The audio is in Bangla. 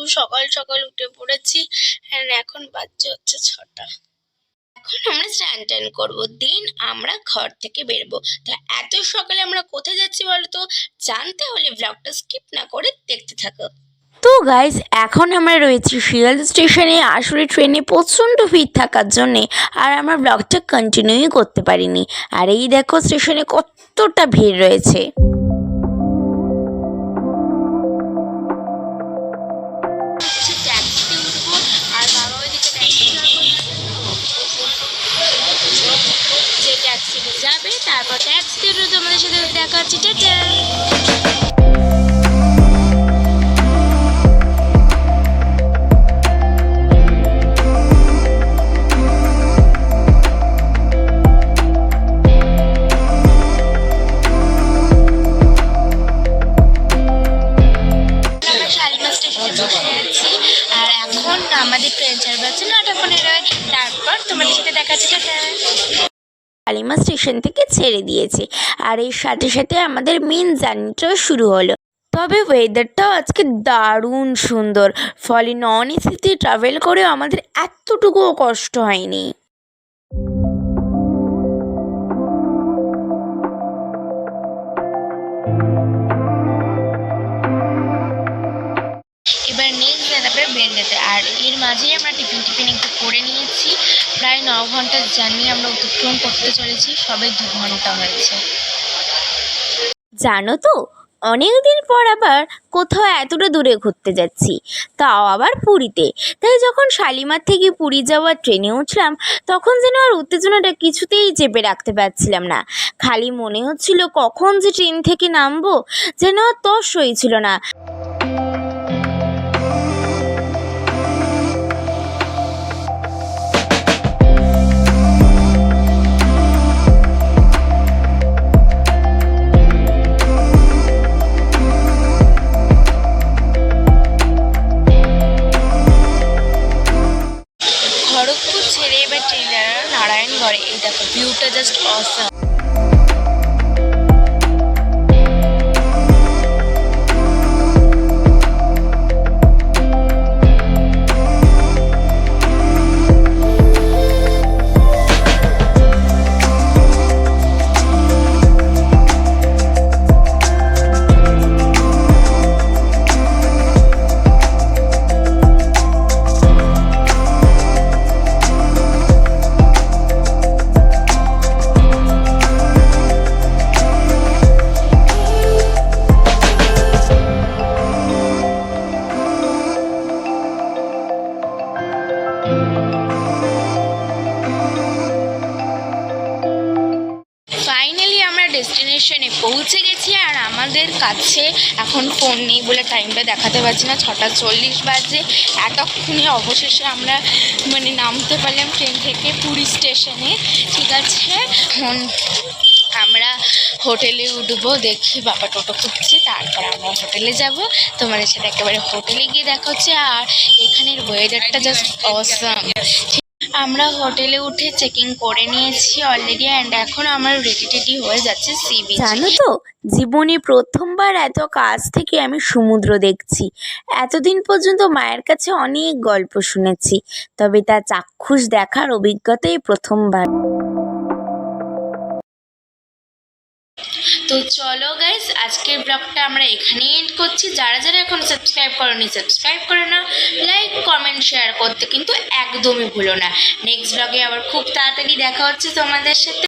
খুব সকাল সকাল উঠে পড়েছি। এখন বাজছে হচ্ছে 6টা। এখন আমরা স্নান টান করবো, দেন আমরা ঘর থেকে বেরোবো। তা এত সকালে আমরা কোথায় যাচ্ছি বলতো? জানতে হলে ব্লগটা স্কিপ না করে দেখতে থাকো। তো গাইস, এখন আমরা রয়েছি শিয়ালদা স্টেশনে। আসলে ট্রেনে প্রচণ্ড ভিড় থাকার জন্যে আর আমরা ব্লগটা কন্টিনিউই করতে পারিনি। আর এই দেখো স্টেশনে কতটা ভিড় রয়েছে। ট্যাক্সিতে উঠবো আর বাবা ওইদিকে ট্যাক্সি যে ট্যাক্সিতে যাবে, তারপর ট্যাক্সিতে তোমাদের সাথে দেখা হচ্ছে। টাটা। আর এখন আমাদের ট্রেন ছাড়বে হচ্ছে 9:15। তারপর তোমাদের সাথে দেখা হচ্ছে। টাটা। শালিমার স্টেশন থেকে ছেড়ে দিয়েছে আর এর সাথে সাথে আমাদের মেন জার্নিটাও শুরু হলো। তবে ওয়েদারটাও আজকে দারুণ সুন্দর, ফলে নন এসিতে ট্রাভেল করেও আমাদের এতটুকুও কষ্ট হয়নি। এবার নেক্সট যাবে বেলডাতে। আর এর মাঝেই আমরা টিফিন একটু করে নিয়েছি। প্রায় 9 ঘন্টার জার্নি আমরা অতিক্রম করতে চলেছি, সবে 2 ঘন্টা হয়েছে। জানো তো, অনেক দিন পর আবার কোথাও এতটা দূরে ঘুরতে যাচ্ছি, তাও আবার পুরীতে। তাই যখন শালিমার থেকে পুরী যাওয়ার ট্রেনে উঠলাম, তখন যেন আর উত্তেজনাটা কিছুতেই চেপে রাখতে পারছিলাম না। খালি মনে হচ্ছিল কখন যে ট্রেন থেকে নামবো, যেন আর তর সইছিল না। খড়গপুর ছেড়ে এবার ট্রেন দাঁড়ানো নারায়ণগড়ে। এই দেখো ভিউটা জাস্ট অসাম। ফাইনালি আমরা ডেস্টিনেশনে পৌঁছে গেছি। আর আমাদের কাছে এখন ফোন নেই বলে টাইমটা দেখাতে পারছি না, 6:40 বাজে। এতক্ষণে অবশেষে আমরা নামতে পারলাম ট্রেন থেকে পুরী স্টেশনে। ঠিক আছে, এখন আমরা হোটেলে উঠবো। দেখি বাবা টোটো খুঁজছে, তারপর আমরা হোটেলে যাব। তোমাদের সাথে একেবারে হোটেলে গিয়ে দেখা হচ্ছে। আর এখানের ওয়েদারটা জাস্ট অসাম। আমরা হোটেলে উঠে চেকিং করে নিয়েছি অলরেডি। অ্যান্ড এখন আমার রেডি হয়ে যাচ্ছে সি বিচ। জানো তো, জীবনে প্রথমবার এত কাছ থেকে আমি সমুদ্র দেখছি। এতদিন পর্যন্ত মায়ের কাছে অনেক গল্প শুনেছি, তবে তা চাক্ষুষ দেখার অভিজ্ঞতাই প্রথমবার। তো চলো গাইস, আজকের ব্লগটা আমরা এখানেই এন্ড করছি। যারা যারা এখন সাবস্ক্রাইব করোনি, সাবস্ক্রাইব করে নাও। লাইক কমেন্ট শেয়ার করতে কিন্তু একদমই ভুলো না। নেক্সট ব্লগে আবার খুব তাড়াতাড়ি দেখা হচ্ছে তোমাদের সাথে।